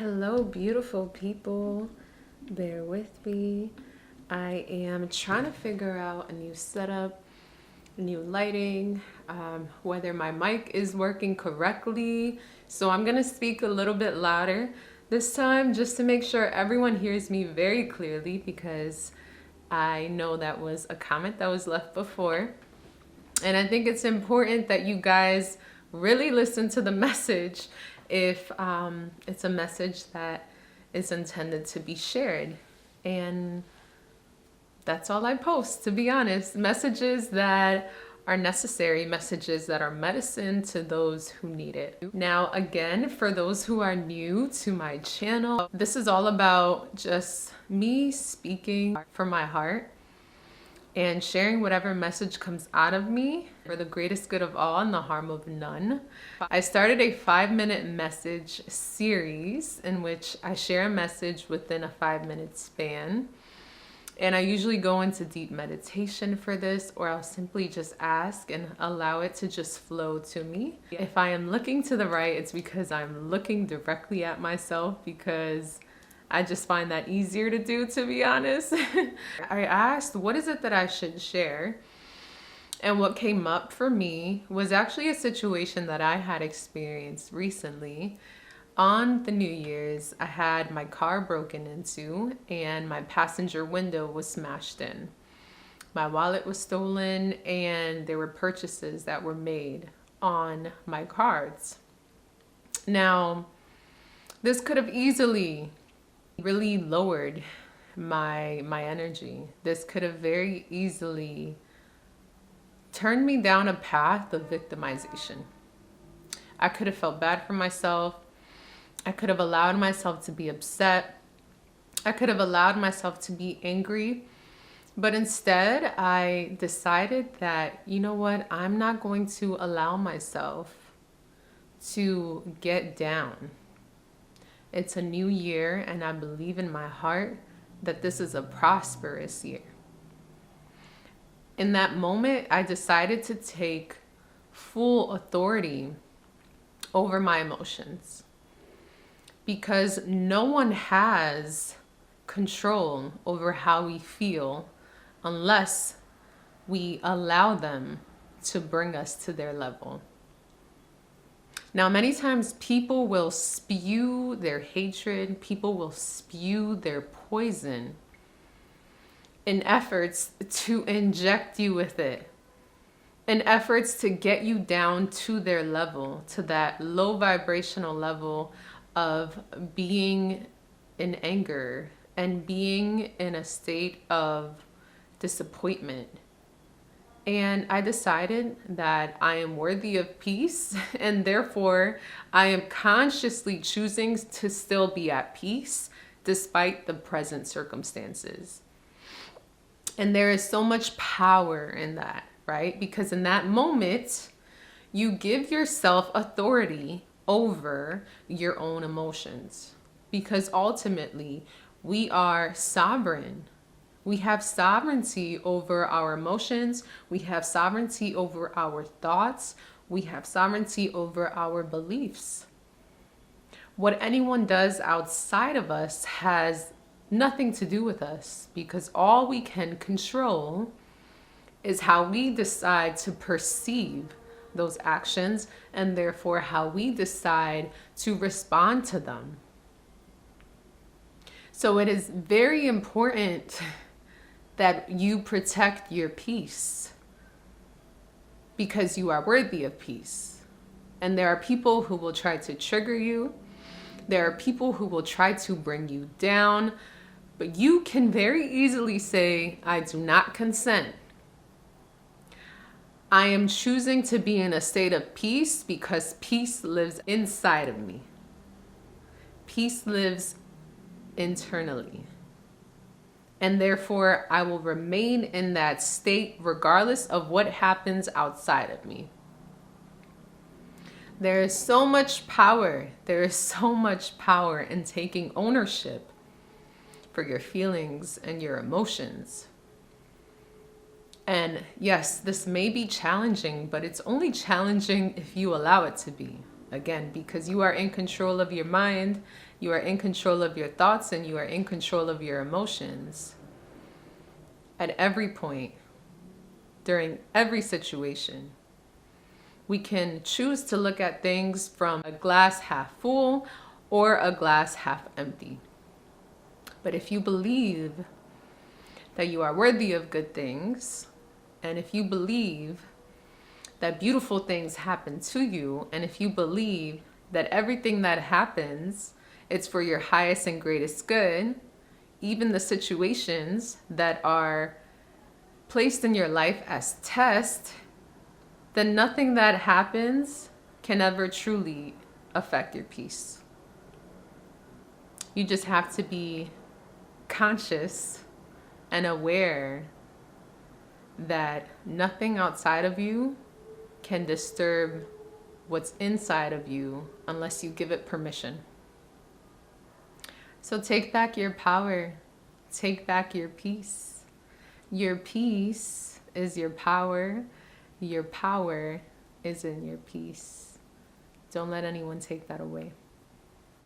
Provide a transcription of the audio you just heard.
Hello, beautiful people. Bear with me. I am trying to figure out a new setup, new lighting, whether my mic is working correctly. So I'm going to speak a little bit louder this time just to make sure everyone hears me very clearly, because I know that was a comment that was left before. And I think it's important that you guys really listen to the message if it's a message that is intended to be shared. And that's all I post, to be honest. Messages that are necessary, messages that are medicine to those who need it. Now, again, for those who are new to my channel, this is all about just me speaking from my heart and sharing whatever message comes out of me for the greatest good of all and the harm of none. I started a 5-minute message series in which I share a message within a 5-minute span. And I usually go into deep meditation for this, or I'll simply just ask and allow it to just flow to me. If I am looking to the right, it's because I'm looking directly at myself, because I just find that easier to do, to be honest. I asked, what is it that I should share? And what came up for me was actually a situation that I had experienced recently. On the New Year's, I had my car broken into and my passenger window was smashed in. My wallet was stolen and there were purchases that were made on my cards. Now, this could have easily really lowered my energy. This could have very easily turned me down a path of victimization. I could have felt bad for myself. I could have allowed myself to be upset. I could have allowed myself to be angry. But instead, I decided that, you know what, I'm not going to allow myself to get down. It's a new year, and I believe in my heart that this is a prosperous year. In that moment, I decided to take full authority over my emotions, because no one has control over how we feel unless we allow them to bring us to their level. Now, many times people will spew their hatred, people will spew their poison in efforts to inject you with it, in efforts to get you down to their level, to that low vibrational level of being in anger and being in a state of disappointment. And I decided that I am worthy of peace, and therefore I am consciously choosing to still be at peace despite the present circumstances. And there is so much power in that, right? Because in that moment, you give yourself authority over your own emotions, because ultimately we are sovereign. We have sovereignty over our emotions. We have sovereignty over our thoughts. We have sovereignty over our beliefs. What anyone does outside of us has nothing to do with us, because all we can control is how we decide to perceive those actions, and therefore how we decide to respond to them. So it is very important that you protect your peace, because you are worthy of peace. And there are people who will try to trigger you. There are people who will try to bring you down, but you can very easily say, I do not consent. I am choosing to be in a state of peace because peace lives inside of me. Peace lives internally. And therefore, I will remain in that state regardless of what happens outside of me. There is so much power. There is so much power in taking ownership for your feelings and your emotions. And yes, this may be challenging, but it's only challenging if you allow it to be. Again, because you are in control of your mind, you are in control of your thoughts, and you are in control of your emotions at every point, during every situation. We can choose to look at things from a glass half full or a glass half empty. But if you believe that you are worthy of good things, and if you believe that beautiful things happen to you, and if you believe that everything that happens, it's for your highest and greatest good, even the situations that are placed in your life as tests, then nothing that happens can ever truly affect your peace. You just have to be conscious and aware that nothing outside of you can disturb what's inside of you unless you give it permission. So take back your power. Take back your peace. Your peace is your power. Your power is in your peace. Don't let anyone take that away.